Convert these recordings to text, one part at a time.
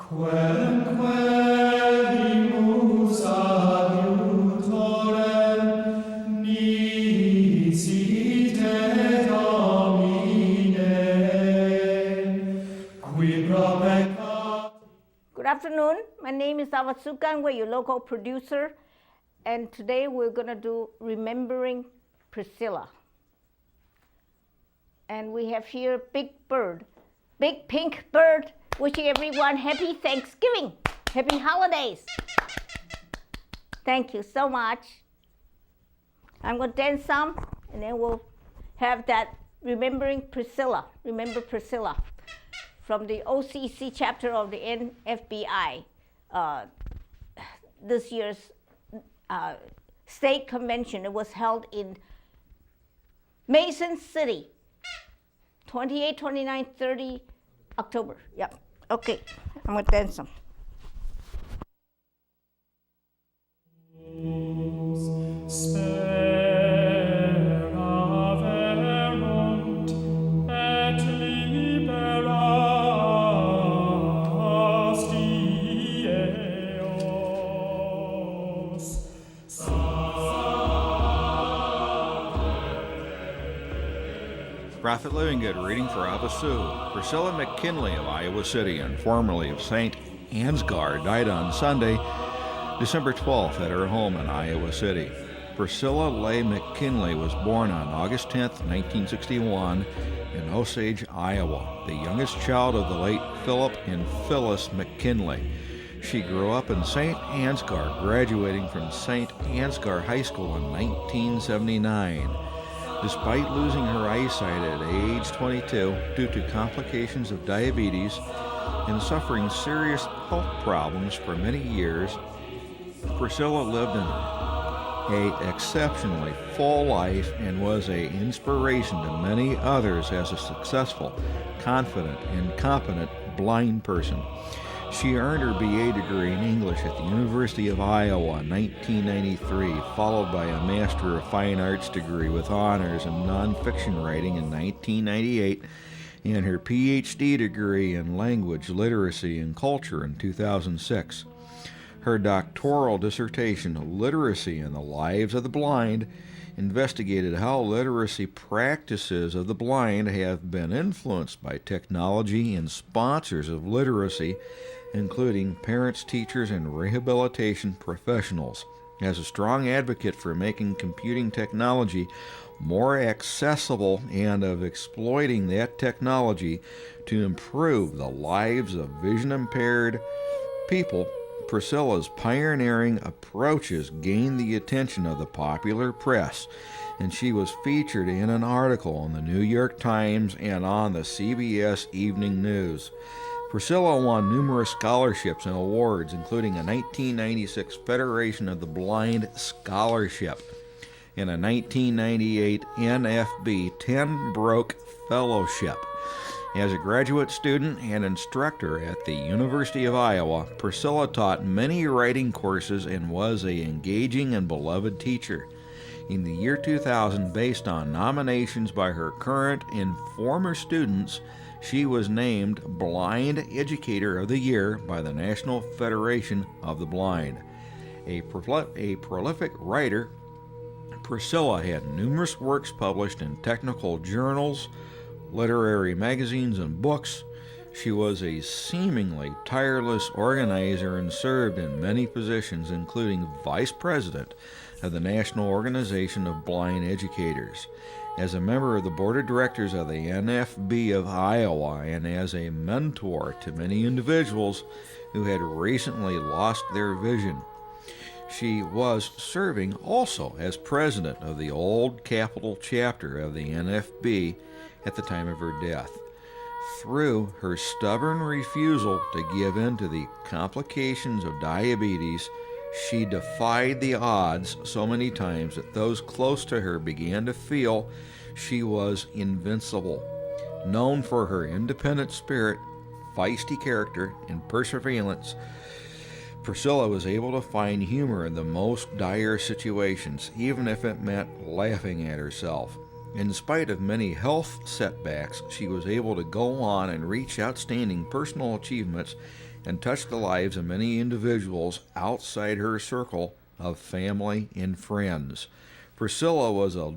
Quenquelimus adiutorem nicite Domine, qui pro peccatis. Good afternoon. My name is Ava Su, gan-wei, your local producer. And today we're going to do Remembering Priscilla. And we have here Big Bird, Big Pink Bird, wishing everyone happy Thanksgiving, happy holidays. Thank you so much. I'm going to dance some, and then we'll have that Remembering Priscilla, Remember Priscilla, from the OCC chapter of the NFBI, this year's state convention. It was held in Mason City, 28, 29, 30 October. Yep. Okay, I'm going to dance some. Prophet Living Good reading for Ava Su. Priscilla McKinley of Iowa City and formerly of St. Ansgar died on Sunday, December 12th at her home in Iowa City. Priscilla Leigh McKinley was born on August 10th, 1961 in Osage, Iowa, the youngest child of the late Philip and Phyllis McKinley. She grew up in St. Ansgar, graduating from St. Ansgar High School in 1979. Despite losing her eyesight at age 22 due to complications of diabetes and suffering serious health problems for many years, Priscilla lived an exceptionally full life and was an inspiration to many others as a successful, confident, and competent blind person. She earned her BA degree in English at the University of Iowa in 1993, followed by a Master of Fine Arts degree with honors in nonfiction writing in 1998, and her PhD degree in Language, Literacy, and Culture in 2006. Her doctoral dissertation, Literacy in the Lives of the Blind, investigated how literacy practices of the blind have been influenced by technology and sponsors of literacy, including parents, teachers, and rehabilitation professionals. As a strong advocate for making computing technology more accessible and of exploiting that technology to improve the lives of vision-impaired people, Priscilla's pioneering approaches gained the attention of the popular press, and she was featured in an article in the New York Times and on the CBS Evening News. Priscilla won numerous scholarships and awards, including a 1996 Federation of the Blind Scholarship and a 1998 NFB 10 Broke Fellowship. As a graduate student and instructor at the University of Iowa, Priscilla taught many writing courses and was an engaging and beloved teacher. In the year 2000, based on nominations by her current and former students, she was named Blind Educator of the Year by the National Federation of the Blind. A prolific writer, Priscilla had numerous works published in technical journals, literary magazines, and books. She was a seemingly tireless organizer and served in many positions, including Vice President of the National Organization of Blind Educators, as a member of the Board of Directors of the NFB of Iowa, and as a mentor to many individuals who had recently lost their vision. She was serving also as president of the Old Capitol chapter of the NFB at the time of her death. Through her stubborn refusal to give in to the complications of diabetes, she defied the odds so many times that those close to her began to feel she was invincible. Known for her independent spirit, feisty character, and perseverance, Priscilla was able to find humor in the most dire situations, even if it meant laughing at herself. In spite of many health setbacks, she was able to go on and reach outstanding personal achievements and touched the lives of many individuals outside her circle of family and friends. Priscilla was a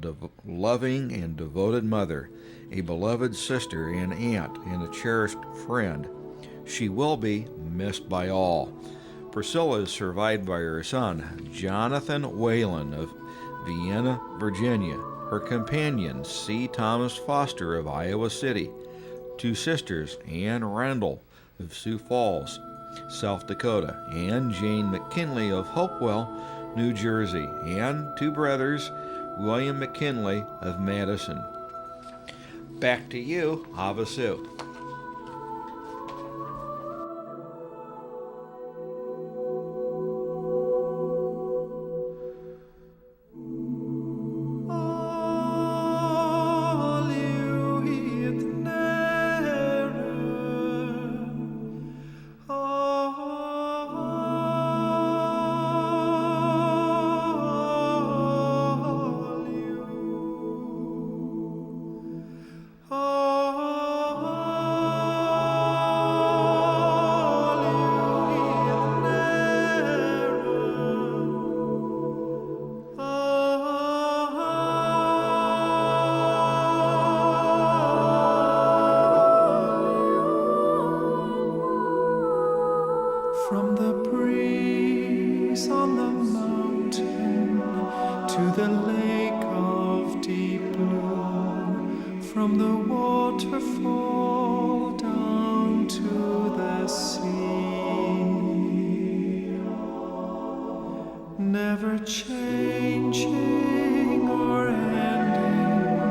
loving and devoted mother, a beloved sister and aunt, and a cherished friend. She will be missed by all. Priscilla is survived by her son, Jonathan Whalen of Vienna, Virginia, her companion, C. Thomas Foster of Iowa City, two sisters, Ann Randall of Sioux Falls, South Dakota, and Jane McKinley of Hopewell, New Jersey, and two brothers, William McKinley of Madison. Back to you, Ava Su. From the breeze on the mountain to the lake of deep blue, from the waterfall down to the sea, never changing or ending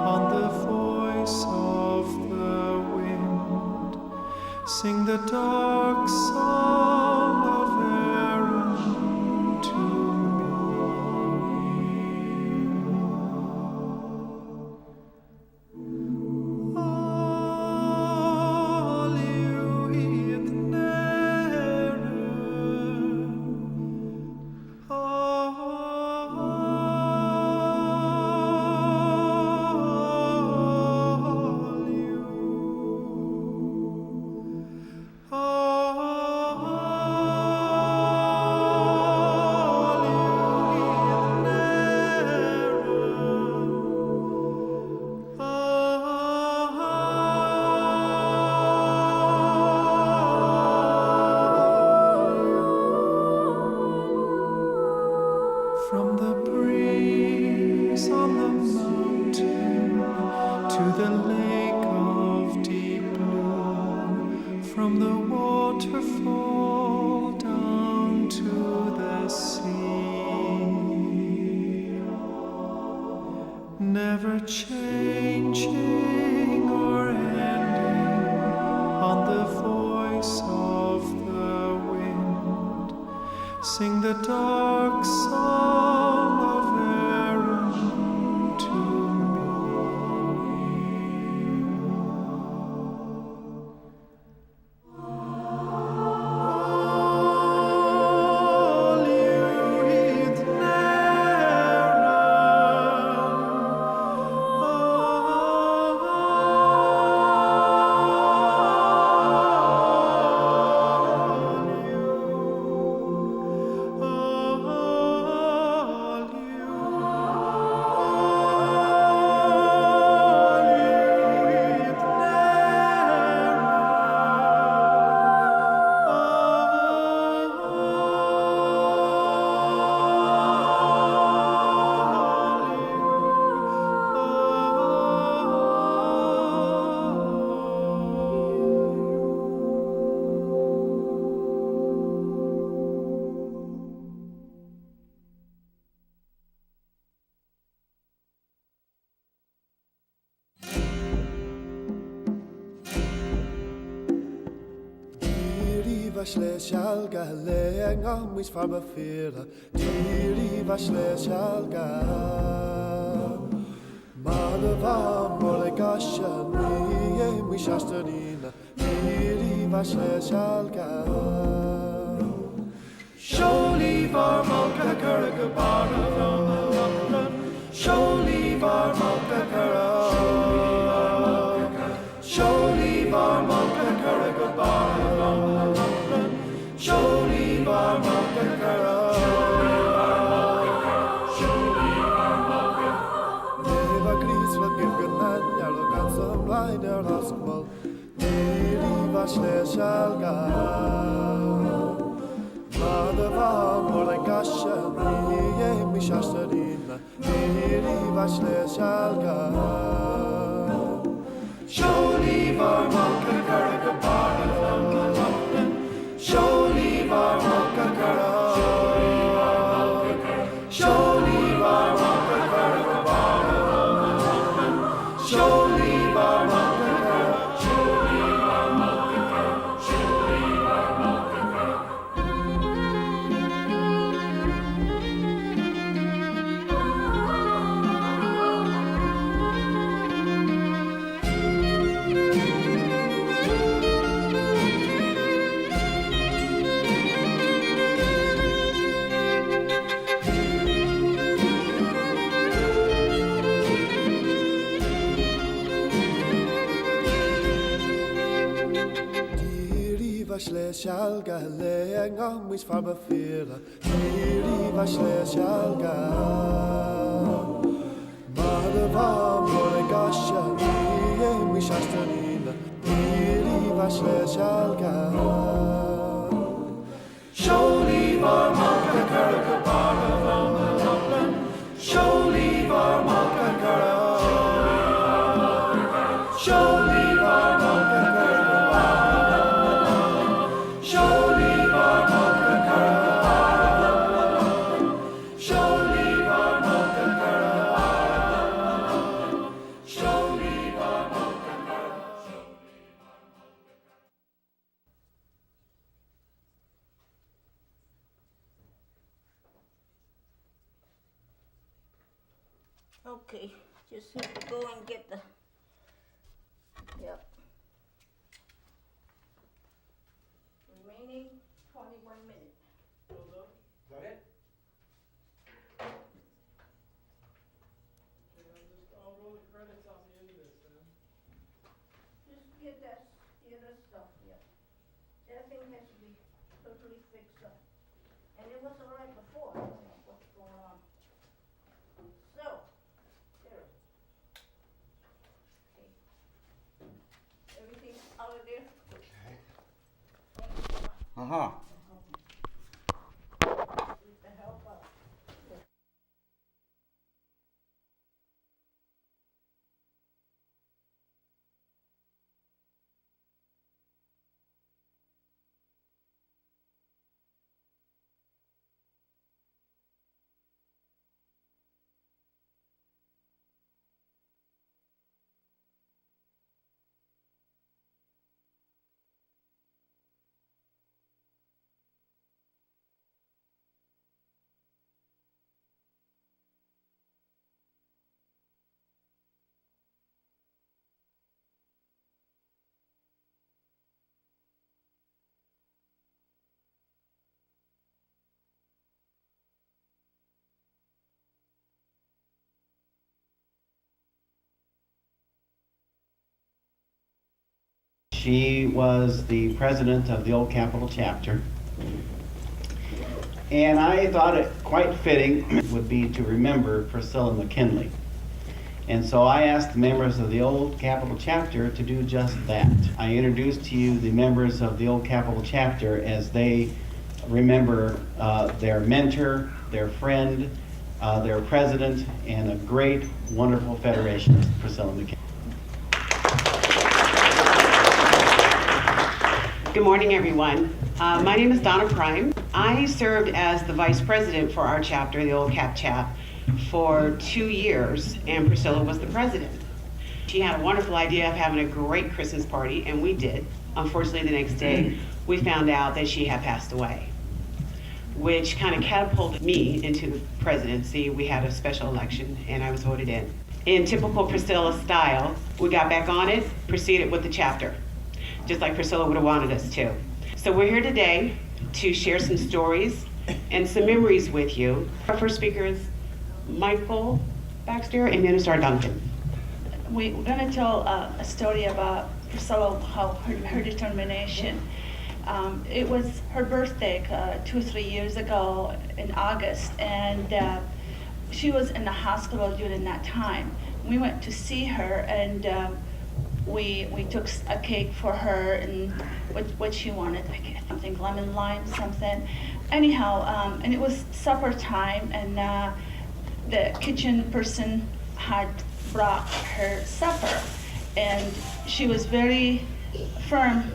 on the voice of the wind. Sing the dark song of Erin to me. All you heathen Erin, all you. From the breeze on the mountain to the lake of deep blue, from the waterfall down to the sea, never changing or ending on the voice of the wind. Sing the dark song of Erin to me. All you heathen Shalga lenga mis farba fira diri vasle shalga malava molegasha ni mi shastanina diri vasle shalga sholi var malka karaga bara sholi var malka karaga sholi var malka karaga bara vasle shalga Madava more gasha Ye mi shastarina Diri vasle shalga Sholi var makka karaga bada Sholi var makka karaga Sholi var makka karaga bada Sholi var makka karaga Sholi var makka karaga Sholi var makka karaga Vasle shalga lenga mis farba fira Diri vasle shalga Madava more gasha Ye mi shastarina Diri vasle shalga Sholi var makka karaga bada Sholi var makka karaga Sholi var makka karaga Okay, just have to go and get the, yep. Remaining 21 minutes. Is that it? I'll roll the credits off the end of this then. Just get that, the other stuff, yep. That thing has to be totally fixed up. And it was all right before, I don't know what's going on. So, there. Okay. Everything's out of there? Okay. Thank you so much. Uh-huh. Need the help out. She was the president of the Old Capitol chapter. And I thought it quite fitting would be to remember Priscilla McKinley. And so I asked the members of the Old Capitol chapter to do just that. I introduced to you the members of the Old Capitol chapter as they remember their mentor, their friend, their president, and a great, wonderful federation, Priscilla McKinley. Good morning, everyone. My name is Donna Prime. I served as the vice president for our chapter, the Old Cap Chap, for 2 years, and Priscilla was the president. She had a wonderful idea of having a great Christmas party, and we did. Unfortunately, the next day, we found out that she had passed away, which kind of catapulted me into the presidency. We had a special election, and I was voted in. In typical Priscilla style, we got back on it, proceeded with the chapter, just like Priscilla would have wanted us to. So we're here today to share some stories and some memories with you. Our first speaker is Michael Baxter and Minister Duncan. We're going to tell a story about Priscilla, how her determination. It was her birthday 2 or 3 years ago in August, and she was in the hospital during that time. We went to see her, and we took a cake for her and what she wanted, like something lemon lime something. Anyhow, and it was supper time, and the kitchen person had brought her supper, and she was very firm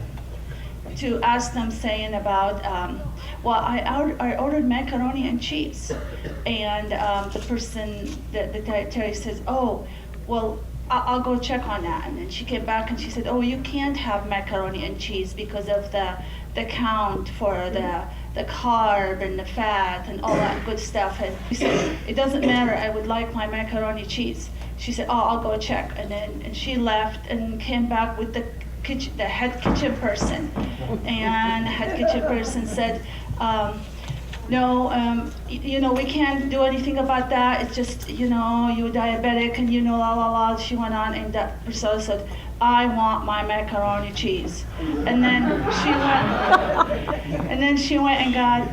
to ask them, saying about, well, I ordered macaroni and cheese, and the person, the dietary says, oh, well, I'll go check on that. And then she came back and she said, oh, you can't have macaroni and cheese because of the count for the carb and the fat and all that good stuff. And she said, it doesn't matter, I would like my macaroni cheese. She said, oh, I'll go check. And she left and came back with the head kitchen person. And the head kitchen person said, no, we can't do anything about that. It's just, you're diabetic and la la la. She went on, and that Priscilla said, I want my macaroni cheese. And then she went and got,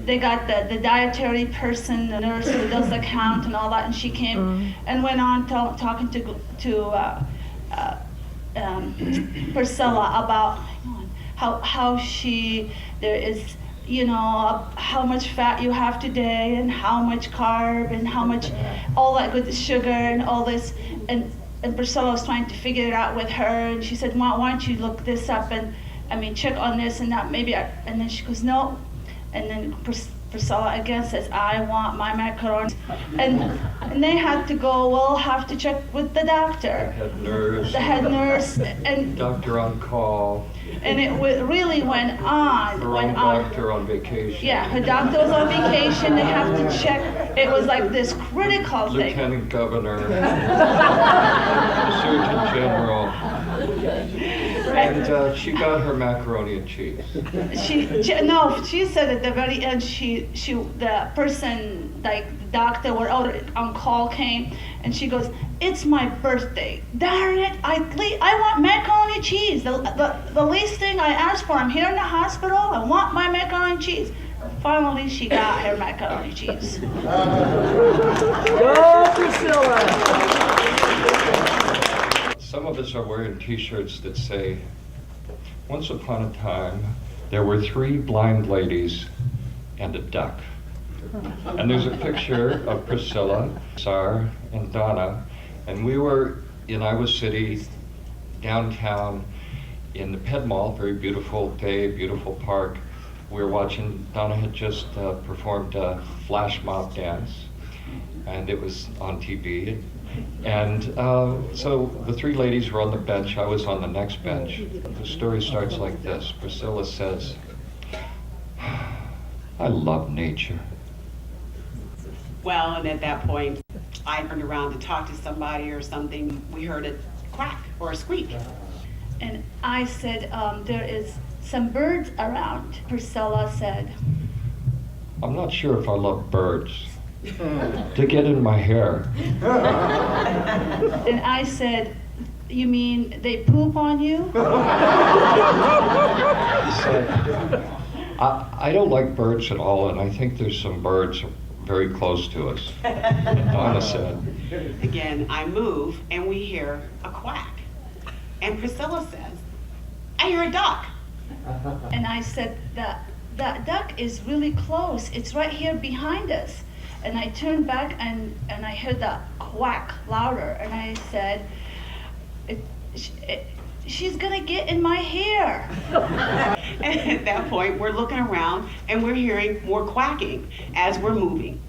they got the dietary person, the nurse who does the count and all that, and she came and went on talking to Priscilla about how there is, how much fat you have today and how much carb and how much all that good sugar and all this, and Priscilla was trying to figure it out with her, and she said, why don't you look this up and check on this and that, and then she goes, no, and then Priscilla again says, I want my macaroni, and they had to go, have to check with the doctor, the head nurse, and doctor on call. And it really went on. Doctor on vacation. Yeah, her doctor was on vacation. They have to check. It was like this critical thing. Lieutenant Governor, Surgeon General, and she got her macaroni and cheese. She said at the very end, the person, like the doctor were on call, came, and she goes, it's my birthday. Darn it, I want macaroni and cheese. The least thing I asked for, I'm here in the hospital, I want my macaroni and cheese. Finally, she got her macaroni and cheese. Go, Priscilla! Some of us are wearing t-shirts that say, once upon a time, there were 3 blind ladies and a duck. And there's a picture of Priscilla, Sar, and Donna, and we were in Iowa City, downtown, in the Ped Mall, very beautiful day, beautiful park. We were watching, Donna had just performed a flash mob dance, and it was on TV. And so the 3 ladies were on the bench, I was on the next bench. The story starts like this. Priscilla says, I love nature. Well, and at that point, I turned around to talk to somebody or something. We heard a quack or a squeak. And I said, there is some birds around. Priscilla said, I'm not sure if I love birds. They get in my hair. And I said, you mean they poop on you? He said, I don't like birds at all, and I think there's some birds very close to us. Donna said. Again, I move and we hear a quack. And Priscilla says, I hear a duck. And I said, that duck is really close. It's right here behind us. And I turned back and I heard the quack louder. And I said, she's gonna get in my hair. And at that point, we're looking around and we're hearing more quacking as we're moving.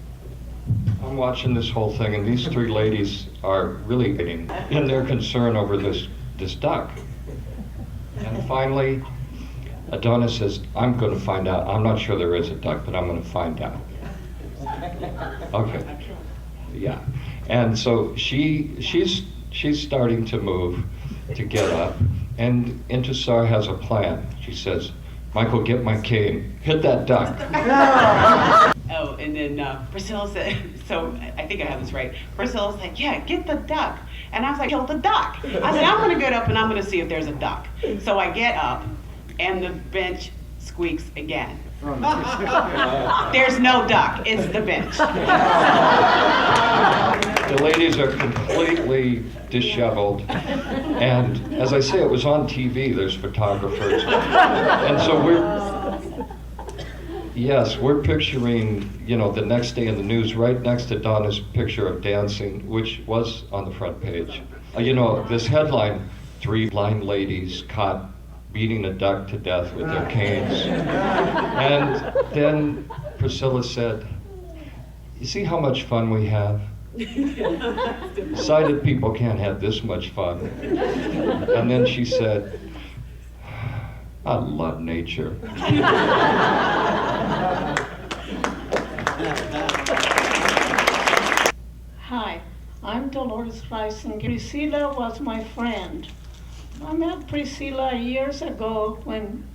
I'm watching this whole thing, and these 3 ladies are really getting in their concern over this duck. And finally, Donna says, I'm going to find out. I'm not sure there is a duck, but I'm going to find out. Okay. Yeah. And so she's starting to move, to get up, and Intisar has a plan. She says, Michael, get my cane, hit that duck. Oh, and then Priscilla said, so I think I have this right. Priscilla said, yeah, get the duck. And I was like, kill the duck. I said, I'm gonna get up and I'm gonna see if there's a duck. So I get up and the bench squeaks again. There's no duck, it's the bench. The ladies are completely disheveled. And as I say, it was on TV, there's photographers. And so we're picturing, the next day in the news, right next to Donna's picture of dancing, which was on the front page. This headline, 3 blind ladies caught beating a duck to death with their canes. And then Priscilla said, "You see how much fun we have? Sighted people can't have this much fun." And then she said, "I love nature." Hi, I'm Dolores Rice, and Priscilla was my friend. I met Priscilla years ago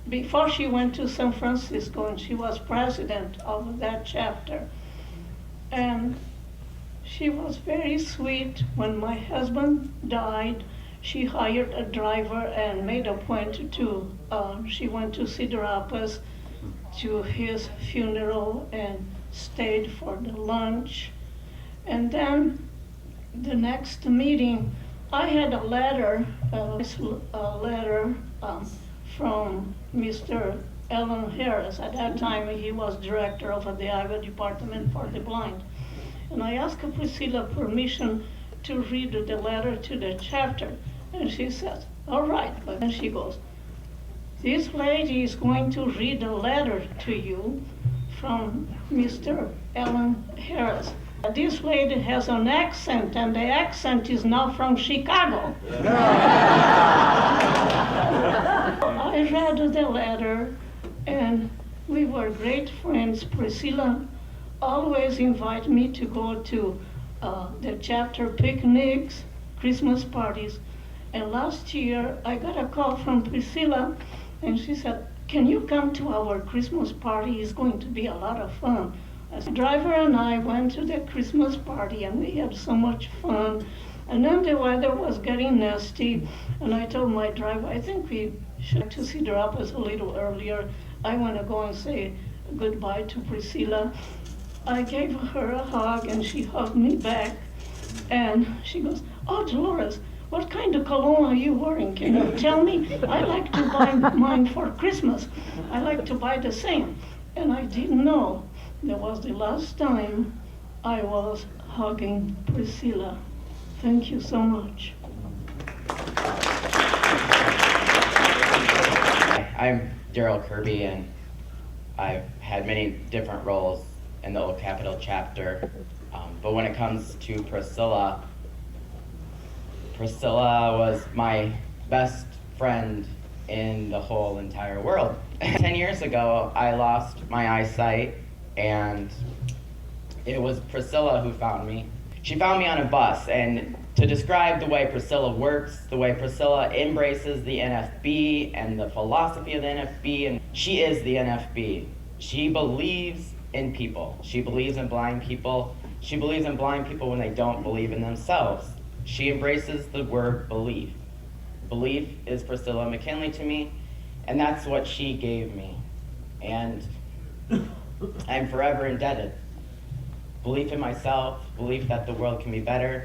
before she went to San Francisco, and she was president of that chapter. And she was very sweet. When my husband died, she hired a driver and made a point she went to Cedar Rapids to his funeral and stayed for the lunch. And then the next meeting, I had a letter from Mr. Alan Harris. At that time, he was director of the Iowa Department for the Blind. And I asked Priscilla permission to read the letter to the chapter. And she says, "All right." But then she goes, "This lady is going to read a letter to you from Mr. Alan Harris. This lady has an accent, and the accent is not from Chicago." I read the letter, and we were great friends. Priscilla always invited me to go to the chapter picnics, Christmas parties. And last year, I got a call from Priscilla, and she said, "Can you come to our Christmas party? It's going to be a lot of fun." The driver and I went to the Christmas party, and we had so much fun. And then the weather was getting nasty, and I told my driver, "I think we should to Cedar Rapids a little earlier. I want to go and say goodbye to Priscilla." I gave her a hug, and she hugged me back. And she goes, "Oh, Dolores, what kind of cologne are you wearing? Can you tell me? I like to buy mine for Christmas. I like to buy the same." And I didn't know. That was the last time I was hugging Priscilla. Thank you so much. I'm Daryl Kirby, and I've had many different roles in the Old Capitol chapter. But when it comes to Priscilla, Priscilla was my best friend in the whole entire world. 10 years ago, I lost my eyesight, and it was Priscilla who found me. She found me on a bus, and to describe the way Priscilla works, the way Priscilla embraces the NFB and the philosophy of the NFB, and she is the NFB. She believes in people. She believes in blind people. She believes in blind people when they don't believe in themselves. She embraces the word belief. Belief is Priscilla McKinley to me, and that's what she gave me. And I'm forever indebted. Belief in myself, belief that the world can be better.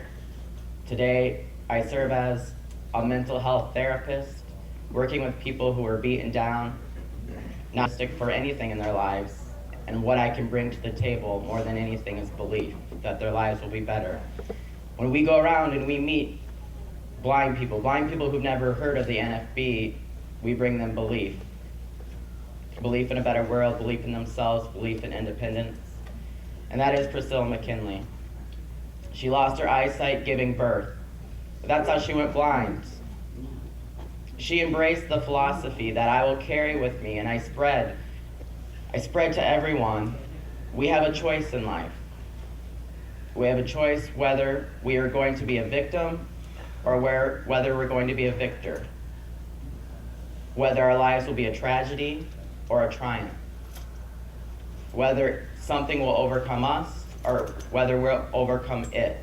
Today, I serve as a mental health therapist, working with people who are beaten down, not stick for anything in their lives. And what I can bring to the table more than anything is belief that their lives will be better. When we go around and we meet blind people who've never heard of the NFB, we bring them belief. Belief in a better world, belief in themselves, belief in independence. And that is Priscilla McKinley. She lost her eyesight giving birth. But that's how she went blind. She embraced the philosophy that I will carry with me, and I spread to everyone. We have a choice in life. We have a choice whether we are going to be a victim or whether we're going to be a victor. Whether our lives will be a tragedy or a triumph. Whether something will overcome us or whether we'll overcome it.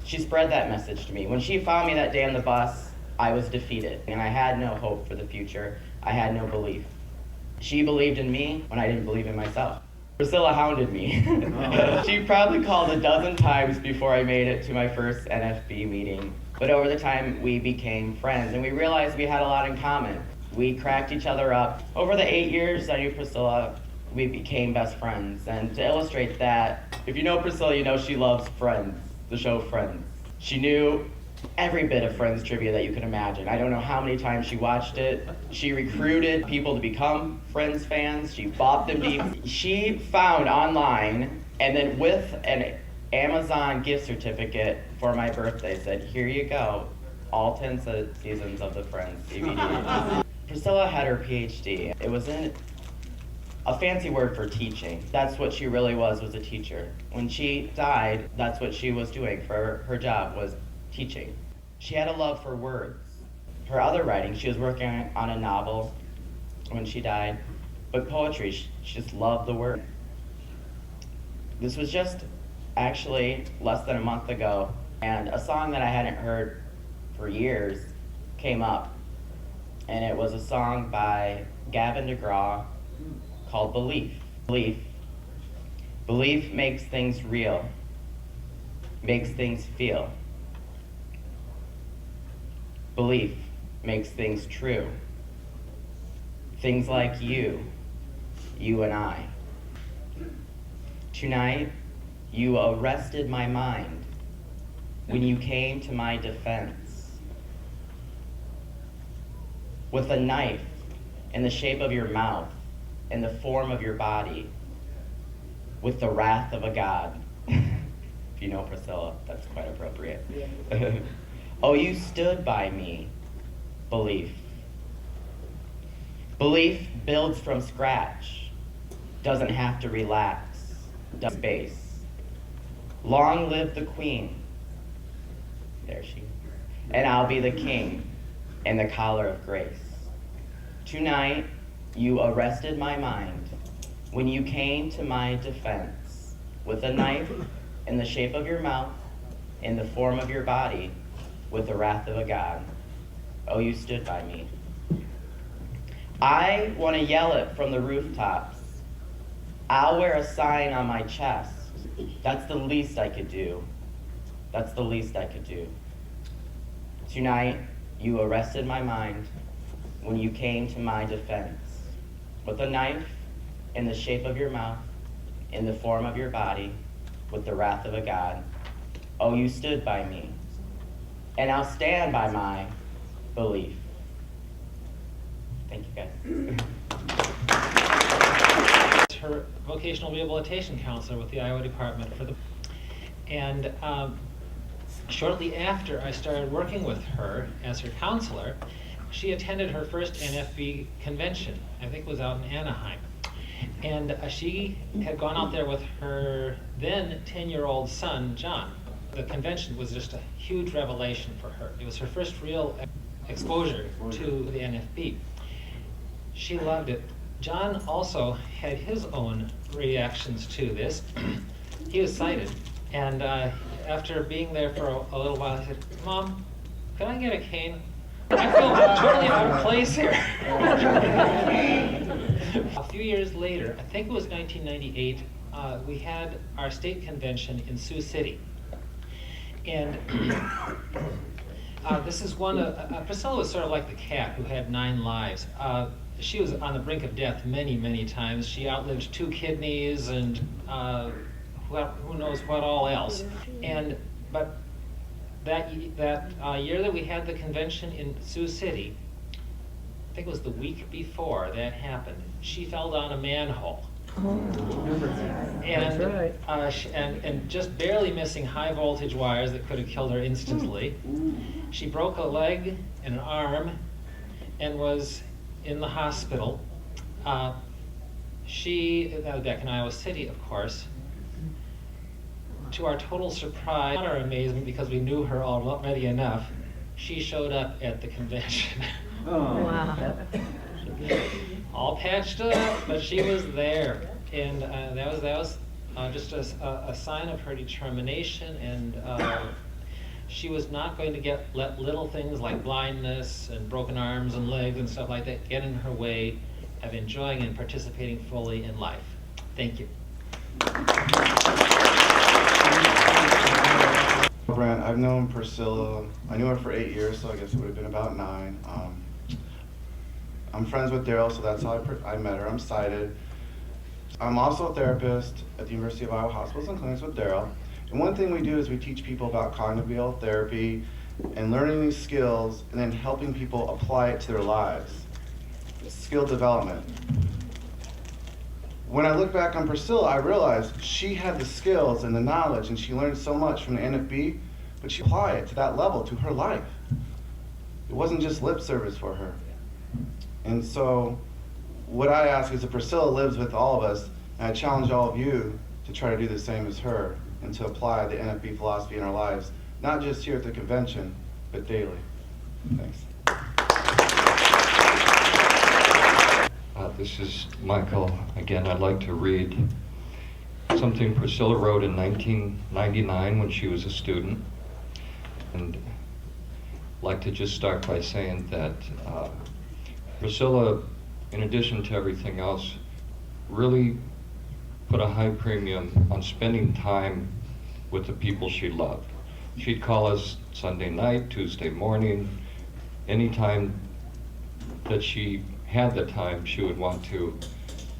She spread that message to me. When she found me that day on the bus, I was defeated, and I had no hope for the future. I had no belief. She believed in me when I didn't believe in myself. Priscilla hounded me. She probably called a dozen times before I made it to my first NFB meeting. But over the time, we became friends, and we realized we had a lot in common. We cracked each other up. Over the 8 years I knew Priscilla, we became best friends. And to illustrate that, if you know Priscilla, you know she loves Friends, the show Friends. She knew every bit of Friends trivia that you could imagine. I don't know how many times she watched it. She recruited people to become Friends fans. She bought them DVDs. She found online, and then with an Amazon gift certificate for my birthday, said, here you go, all 10 seasons of the Friends DVD. Priscilla had her PhD. It was in a fancy word for teaching. That's what she really was a teacher. When she died, that's what she was doing for her job, was teaching. She had a love for words. Her other writing, she was working on a novel when she died, but poetry, she just loved the word. This was just actually less than a month ago, and a song that I hadn't heard for years came up, and it was a song by Gavin DeGraw called Belief. Belief. Belief makes things real, makes things feel. Belief makes things true. Things like you and I. Tonight, you arrested my mind when you came to my defense. With a knife in the shape of your mouth, in the form of your body, with the wrath of a god. If you know Priscilla, that's quite appropriate. Yeah. Oh, you stood by me. Belief. Belief builds from scratch, doesn't have to relax, does space. Long live the queen. There she is. And I'll be the king in the collar of grace. Tonight, you arrested my mind when you came to my defense with a knife in the shape of your mouth, in the form of your body, with the wrath of a god. Oh, you stood by me. I want to yell it from the rooftops. I'll wear a sign on my chest. That's the least I could do. That's the least I could do. Tonight, you arrested my mind when you came to my defense with a knife in the shape of your mouth, in the form of your body, with the wrath of a god. Oh, you stood by me. And I'll stand by my belief. Thank you, guys. Her vocational rehabilitation counselor with the Iowa Department for the... And shortly after I started working with her as her counselor, she attended her first NFB convention. I think it was out in Anaheim. And she had gone out there with her then 10-year-old son, John. The convention was just a huge revelation for her. It was her first real exposure to the NFB. She loved it. John also had his own reactions to this. He was sighted. And after being there for a little while, he said, Mom, can I get a cane? I feel totally out of place here. A few years later, I think it was 1998, we had our state convention in Sioux City. And this is one of, Priscilla was sort of like the cat who had 9 lives. She was on the brink of death many, many times. She outlived 2 kidneys and who knows what all else. But that year that we had the convention in Sioux City, I think it was the week before that happened, she fell down a manhole. And just barely missing high voltage wires that could have killed her instantly. She broke a leg and an arm and was in the hospital. That was back in Iowa City, of course. To our total surprise, not our amazement because we knew her already enough, she showed up at the convention. Oh. Wow. All patched up, but she was there. And that was just a sign of her determination, and she was not going to let little things like blindness and broken arms and legs and stuff like that get in her way of enjoying and participating fully in life. Thank you. Brent, I've known Priscilla, I knew her for 8 years, so I guess it would have been about 9. I'm friends with Daryl, so that's how I met her. I'm sighted. I'm also a therapist at the University of Iowa Hospitals and Clinics with Daryl. And one thing we do is we teach people about cognitive behavioral therapy and learning these skills and then helping people apply it to their lives. Skill development. When I look back on Priscilla, I realized she had the skills and the knowledge, and she learned so much from the NFB, but she applied it to that level, to her life. It wasn't just lip service for her. And so what I ask is that Priscilla lives with all of us, and I challenge all of you to try to do the same as her and to apply the NFB philosophy in our lives, not just here at the convention, but daily. Thanks. This is Michael. Again, I'd like to read something Priscilla wrote in 1999 when she was a student. And I'd like to just start by saying that Priscilla, in addition to everything else, really put a high premium on spending time with the people she loved. She'd call us Sunday night, Tuesday morning, anytime that she had the time, she would want to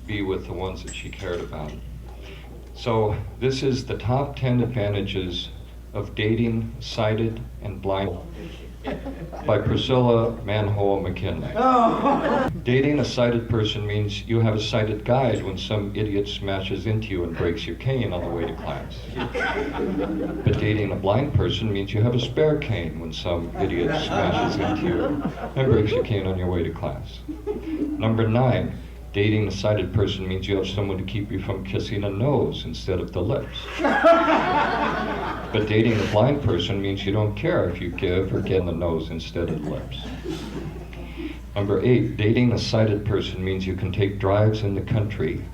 be with the ones that she cared about. So this is the top 10 advantages of dating sighted and blind by Priscilla Manhole McKinley. Dating a sighted person means you have a sighted guide when some idiot smashes into you and breaks your cane on the way to class. But dating a blind person means you have a spare cane when some idiot smashes into you and breaks your cane on your way to class. Number 9, dating a sighted person means you have someone to keep you from kissing a nose instead of the lips. But dating a blind person means you don't care if you give or get in the nose instead of the lips. Number 8, dating a sighted person means you can take drives in the country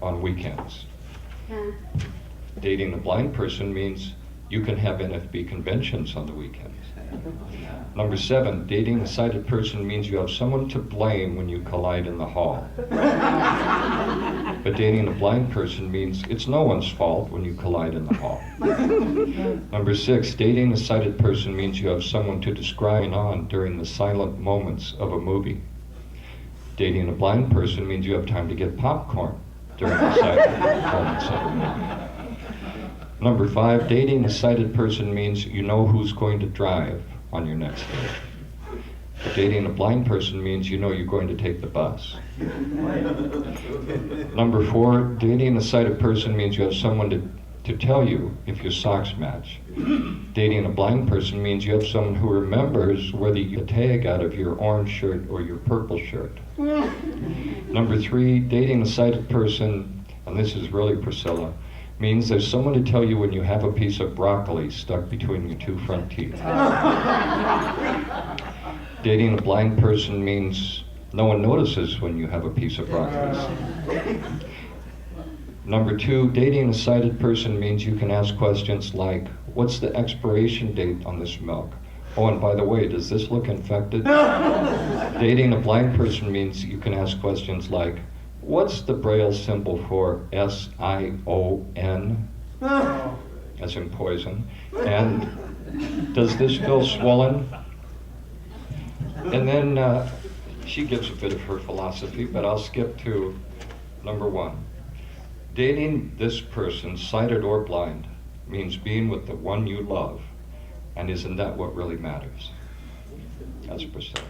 on weekends. Dating a blind person means you can have NFB conventions on the weekends. Number 7, dating a sighted person means you have someone to blame when you collide in the hall. But dating a blind person means it's no one's fault when you collide in the hall. Number 6, dating a sighted person means you have someone to describe on during the silent moments of a movie. Dating a blind person means you have time to get popcorn during the silent moments of a movie. Number 5, dating a sighted person means you know who's going to drive on your next date. But dating a blind person means you know you're going to take the bus. Number 4, dating a sighted person means you have someone to tell you if your socks match. Dating a blind person means you have someone who remembers whether you get a tag out of your orange shirt or your purple shirt. Number 3, dating a sighted person, and this is really Priscilla, means there's someone to tell you when you have a piece of broccoli stuck between your 2 front teeth. Dating a blind person means no one notices when you have a piece of broccoli. Number 2, dating a sighted person means you can ask questions like, what's the expiration date on this milk? Oh, and by the way, does this look infected? Dating a blind person means you can ask questions like, what's the Braille symbol for S-I-O-N? As in poison. And does this feel swollen? And then she gives a bit of her philosophy, but I'll skip to number 1. Dating this person, sighted or blind, means being with the one you love. And isn't that what really matters? That's Priscilla.